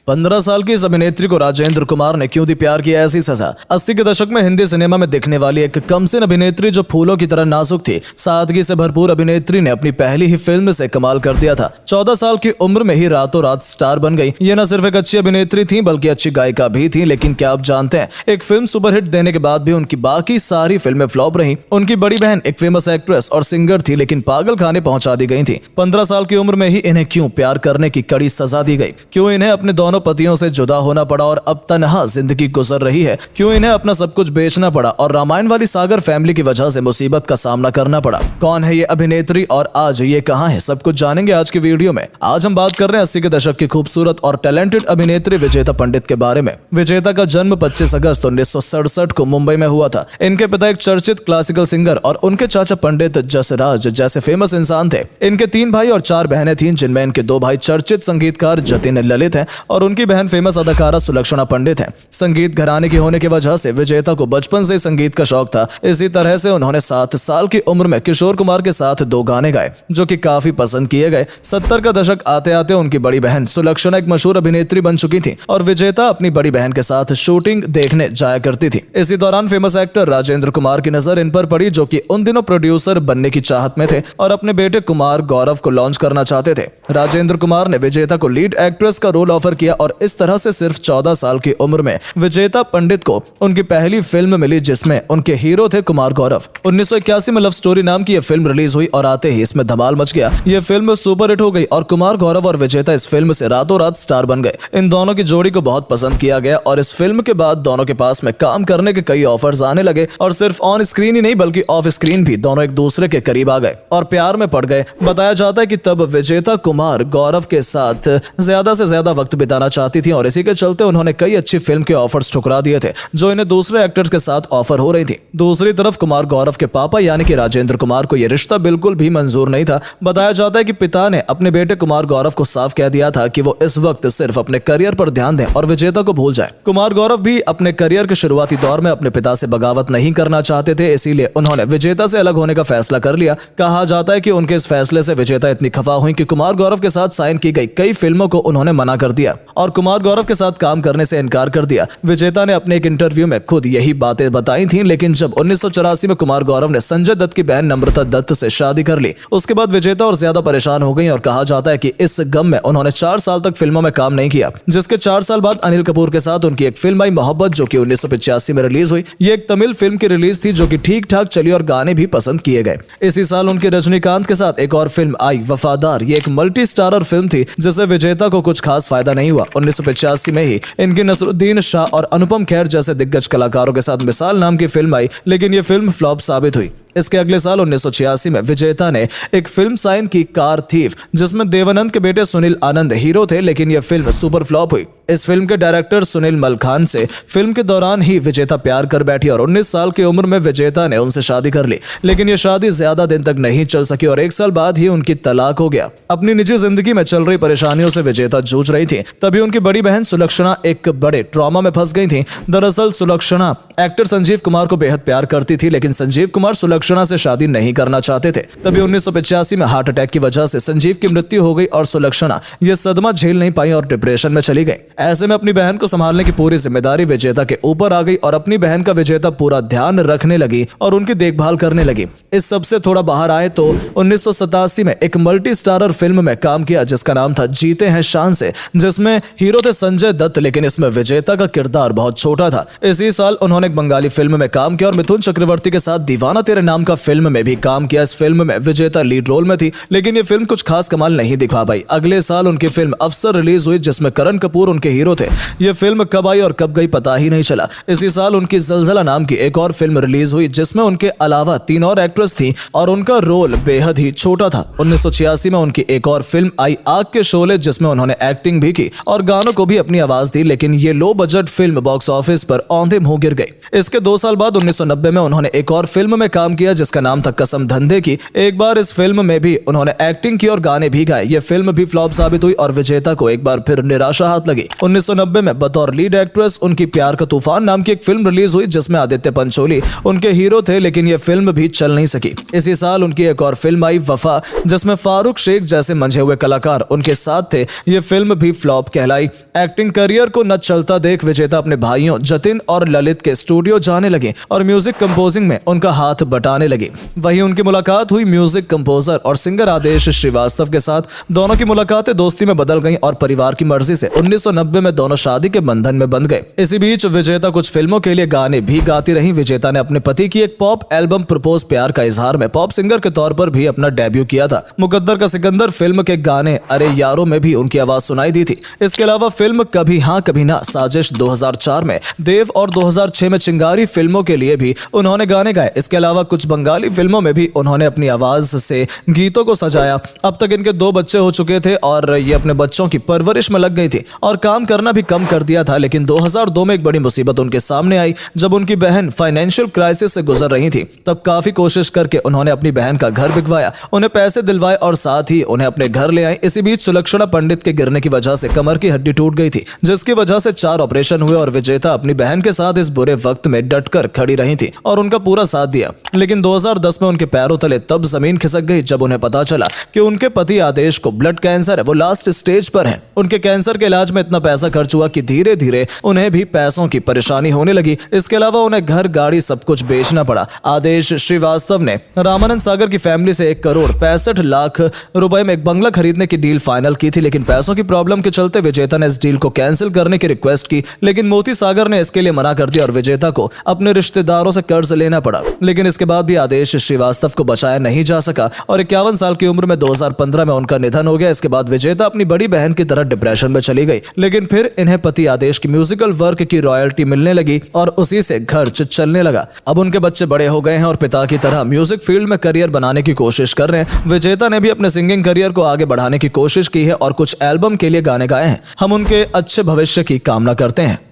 15 साल की इस अभिनेत्री को राजेंद्र कुमार ने क्यों दी प्यार की ऐसी सजा। 80 के दशक में हिंदी सिनेमा में दिखने वाली एक कमसिन अभिनेत्री जो फूलों की तरह नाजुक थी, सादगी से भरपूर अभिनेत्री ने अपनी पहली ही फिल्म से कमाल कर दिया था। 14 साल की उम्र में ही रातों रात स्टार बन गई। ये न सिर्फ एक अच्छी अभिनेत्री थी बल्कि अच्छी गायिका भी थी। लेकिन क्या आप जानते हैं, एक फिल्म सुपरहिट देने के बाद भी उनकी बाकी सारी फिल्में फ्लॉप रही। उनकी बड़ी बहन एक फेमस एक्ट्रेस और सिंगर थी, लेकिन पागल खाने पहुंचा दी गई थी। 15 साल की उम्र में ही इन्हें क्यों प्यार करने की कड़ी सजा दी गई? क्यों इन्हें अपने दोनों पतियों से जुदा होना पड़ा और अब तन्हा जिंदगी गुजर रही है? क्यों इन्हें अपना सब कुछ बेचना पड़ा और रामायण वाली सागर फैमिली की वजह से मुसीबत का सामना करना पड़ा? कौन है ये अभिनेत्री और आज ये कहां है? सब कुछ जानेंगे आज की वीडियो में। आज हम बात कर रहे हैं 80 के दशक की खूबसूरत और टैलेंटेड अभिनेत्री विजेता पंडित के बारे में। विजेता का जन्म 25 अगस्त 1967 को मुंबई में हुआ था। इनके पिता एक चर्चित क्लासिकल सिंगर और उनके चाचा पंडित जसराज जैसे फेमस इंसान थे। इनके 3 भाई और 4 बहनें थीं, जिनमें इनके 2 भाई चर्चित संगीतकार जतिन ललित हैं और उनकी बहन फेमस अदाकारा सुलक्षणा पंडित हैं। संगीत घराने की होने की वजह से विजेता को बचपन से संगीत का शौक था। इसी तरह से उन्होंने 7 साल की उम्र में किशोर कुमार के साथ 2 गाने गाए, जो कि काफी पसंद किए गए। 70 का दशक आते आते उनकी बड़ी बहन सुलक्षणा एक मशहूर अभिनेत्री बन चुकी थी और विजेता अपनी बड़ी बहन के साथ शूटिंग देखने जाया करती थी। इसी दौरान फेमस एक्टर राजेंद्र कुमार की नजर इन पर पड़ी, जो कि उन दिनों प्रोड्यूसर बनने की चाहत में थे और अपने बेटे कुमार गौरव को लॉन्च करना चाहते थे। राजेंद्र कुमार ने विजेता को लीड एक्ट्रेस का रोल ऑफर किया और इस तरह से सिर्फ 14 साल की उम्र में विजेता पंडित को उनकी पहली फिल्म मिली, जिसमें उनके हीरो थे कुमार गौरव। 1981 में लव स्टोरी नाम की यह फिल्म रिलीज हुई और आते ही इसमें धमाल मच गया। यह फिल्म सुपरहिट हो गई और कुमार गौरव और विजेता इस फिल्म से रातों रात स्टार बन गए। इन दोनों की जोड़ी को बहुत पसंद किया गया और इस फिल्म के बाद दोनों के पास में काम करने के कई ऑफर्स आने लगे और सिर्फ ऑन स्क्रीन ही नहीं बल्कि ऑफ स्क्रीन भी दोनों एक दूसरे के करीब आ गए और प्यार में पड़ गए। बताया जाता है कि तब विजेता कुमार गौरव के साथ ज्यादा से ज्यादा वक्त बिताना चाहती थी और इसी के चलते उन्होंने कई अच्छी फिल्म के ऑफर्स ठुकरा दिए थे जो इन्हें दूसरे एक्टर्स के साथ ऑफर हो रही थी। दूसरी तरफ कुमार गौरव के पापा यानी कि राजेंद्र कुमार को यह रिश्ता बिल्कुल भी मंजूर नहीं था। बताया जाता है कि पिता ने अपने बेटे कुमार गौरव को साफ कह दिया था कि वो इस वक्त सिर्फ अपने करियर पर ध्यान दें और विजेता को भूल जाए। कुमार गौरव भी अपने करियर के शुरुआती दौर में अपने पिता से बगावत नहीं करना चाहते थे, इसीलिए उन्होंने विजेता से अलग होने का फैसला कर लिया। कहा जाता है कि उनके इस फैसले से विजेता इतनी खफा हुई कि कुमार गौरव के साथ साइन की गई कई फिल्मों को उन्होंने मना कर दिया और कुमार गौरव के साथ काम करने से इनकार कर दिया। विजेता ने अपने एक इंटरव्यू में खुद यही बातें बताई थीं, लेकिन जब 1984 में कुमार गौरव ने संजय दत्त की बहन नम्रता दत्त से शादी कर ली, उसके बाद विजेता और ज्यादा परेशान हो गई और कहा जाता है कि इस गम में उन्होंने 4 साल तक फिल्मों में काम नहीं किया। जिसके 4 साल बाद अनिल कपूर के साथ उनकी एक फिल्म आई मोहब्बत, जो कि 1985 में रिलीज हुई। ये एक तमिल फिल्म की रिलीज थी जो कि ठीक ठाक चली और गाने भी पसंद किए गए। इसी साल उनकी रजनीकांत के साथ एक और फिल्म आई वफादार। ये एक मल्टी स्टारर फिल्म थी जिससे विजेता को कुछ खास फायदा नहीं हुआ। 1985 में ही इनकी नसरुद्दीन शाह और अनुपम खेर जैसे दिग्गज कलाकारों के साथ मिसाल नाम की फिल्म आई, लेकिन ये फिल्म फ्लॉप साबित हुई। इसके अगले साल 1986 में विजेता ने एक फिल्म साइन की कार थीफ, जिसमें देवानंद के बेटे सुनील आनंद हीरो थे, लेकिन यह फिल्म सुपर फ्लॉप हुई। इस फिल्म के डायरेक्टर सुनील मलखान से फिल्म के दौरान ही विजेता प्यार कर बैठी और 19 साल की उम्र में विजेता ने उनसे शादी कर ली, लेकिन यह शादी ज्यादा दिन तक नहीं चल सकी और 1 साल बाद ही उनकी तलाक हो गया। अपनी निजी जिंदगी में चल रही परेशानियों से विजेता जूझ रही थी। तभी उनकी बड़ी बहन सुलक्षणा एक बड़े ट्रॉमा में फंस गई थी। दरअसल सुलक्षणा एक्टर संजीव कुमार को बेहद प्यार करती थी, लेकिन संजीव कुमार सुलक्षणा से शादी नहीं करना चाहते थे। तभी 1985 में हार्ट अटैक की वजह से संजीव की मृत्यु हो गई और सुलक्षणा यह सदमा झेल नहीं पाई और डिप्रेशन में चली गई। ऐसे में अपनी बहन को संभालने की पूरी जिम्मेदारी विजेता के ऊपर आ गई और अपनी बहन का विजेता पूरा ध्यान रखने लगी और उनकी देखभाल करने लगी। इस सबसे थोड़ा बाहर आए तो 1987 में एक मल्टी स्टारर फिल्म में काम किया जिसका नाम था जीते हैं शान से, जिसमें हीरो थे संजय दत्त, लेकिन इसमें विजेता का किरदार बहुत छोटा था। इसी साल उन्होंने एक बंगाली फिल्म में काम किया और मिथुन चक्रवर्ती के साथ दीवाना तेरे नाम का फिल्म में भी काम किया। इस फिल्म में विजेता लीड रोल में थी, लेकिन ये फिल्म कुछ खास कमाल नहीं दिखा पाई। अगले साल उनकी फिल्म अफसर रिलीज हुई, जिसमें करण कपूर उनके हीरो थे। ये फिल्म कब आई और कब गई पता ही नहीं चला। इसी साल उनकी जलजला नाम की एक और फिल्म रिलीज हुई, जिसमें उनके अलावा 3 और एक्ट्रेस थी और उनका रोल बेहद ही छोटा था। 1986 में उनकी एक और फिल्म आई आग के शोले, जिसमें उन्होंने एक्टिंग भी की और गानों को भी अपनी आवाज दी, लेकिन ये low budget film box office पर औंधे मुंह गिर गई। इसके 2 साल बाद 1990 में उन्होंने एक और फिल्म में काम किया जिसका नाम था कसम धंधे की। एक बार इस फिल्म में भी उन्होंने एक्टिंग की और गाने भी गाए। ये फिल्म भी फ्लॉप साबित हुई और विजेता को एक बार फिर निराशा हाथ लगी। 1990 में बतौर लीड एक्ट्रेस उनकी प्यार का तूफान नाम की एक फिल्म रिलीज हुई जिसमें आदित्य पंचोली उनके हीरो थे, लेकिन ये फिल्म भी चल नहीं सकी। इसी साल उनकी एक और फिल्म आई वफा, जिसमें फारूक शेख जैसे मंझे हुए कलाकार उनके साथ थे। ये फिल्म भी फ्लॉप कहलाई। एक्टिंग करियर को न चलता देख विजेता अपने भाइयों जतिन और ललित के स्टूडियो जाने लगे और म्यूजिक कंपोजिंग में उनका हाथ बटाने लगे। वहीं उनकी मुलाकात हुई म्यूजिक कंपोजर और सिंगर आदेश श्रीवास्तव के साथ। दोनों की मुलाकातें दोस्ती में बदल गईं और परिवार की मर्जी से 1990 में दोनों शादी के बंधन में बंध गए। इसी बीच विजेता कुछ फिल्मों के लिए गाने भी गाती रहीं। विजेता ने अपने पति की एक पॉप एल्बम प्रपोज प्यार का इजहार में पॉप सिंगर के तौर पर भी अपना डेब्यू किया था। मुकद्दर का सिकंदर फिल्म के गाने अरे यारों में भी उनकी आवाज सुनाई दी थी। इसके अलावा फिल्म कभी हाँ कभी ना, साजिश 2004 में, देव और 2006 में चिंगारी फिल्मों के लिए भी उन्होंने गाने गाए। इसके अलावा कुछ बंगाली फिल्मों में भी उन्होंने अपनी आवाज से गीतों को सजाया। अब तक इनके 2 बच्चे हो चुके थे और ये अपने बच्चों की परवरिश में लग गई थी और काम करना भी कम कर दिया था। लेकिन 2002 में एक बड़ी मुसीबत उनके सामने आई जब उनकी बहन फाइनेंशियल क्राइसिस से गुजर रही थी। तब काफी कोशिश करके उन्होंने अपनी बहन का घर बिकवाया, उन्हें पैसे दिलवाए और साथ ही उन्हें अपने घर ले आए। इसी बीच सुलक्षणा पंडित के गिरने की वजह से कमर की हड्डी टूट गई थी, जिसकी वजह से 4 ऑपरेशन हुए और विजेता अपनी बहन के साथ इस बुरे वक्त में डटकर खड़ी रही थी और उनका पूरा साथ दिया। लेकिन 2010 में उनके पैरों तले तब जमीन खिसक गई जब उन्हें पता चला कि उनके पति आदेश को ब्लड कैंसर है, वो लास्ट स्टेज पर हैं। उनके कैंसर के इलाज में इतना पैसा खर्च हुआ कि धीरे धीरे उन्हें भी पैसों की परेशानी होने लगी। इसके अलावा उन्हें घर, गाड़ी सब कुछ बेचना पड़ा। आदेश श्रीवास्तव ने रामानंद सागर की फैमिली से 1 करोड़ 65 लाख रुपए में एक बंगला खरीदने की डील फाइनल की थी, लेकिन पैसों की प्रॉब्लम के चलते विजेता ने इस डील को कैंसिल करने की रिक्वेस्ट की। लेकिन मोती सागर ने इसके लिए मना कर दिया और विजेता को अपने रिश्तेदारों से कर्ज लेना पड़ा। लेकिन इसके बाद भी आदेश श्रीवास्तव को बचाया नहीं जा सका और 51 साल की उम्र में 2015 में उनका निधन हो गया। इसके बाद विजेता अपनी बड़ी बहन की तरह डिप्रेशन में चली गई, लेकिन फिर इन्हें पति आदेश की म्यूजिकल वर्क की रॉयल्टी मिलने लगी और उसी से घर चलने लगा। अब उनके बच्चे बड़े हो गए हैं और पिता की तरह म्यूजिक फील्ड में करियर बनाने की कोशिश कर रहे हैं। विजेता ने भी अपने सिंगिंग करियर को आगे बढ़ाने की कोशिश की है और कुछ एल्बम के लिए गाने गाए हैं। हम उनके अच्छे भविष्य की कामना करते हैं।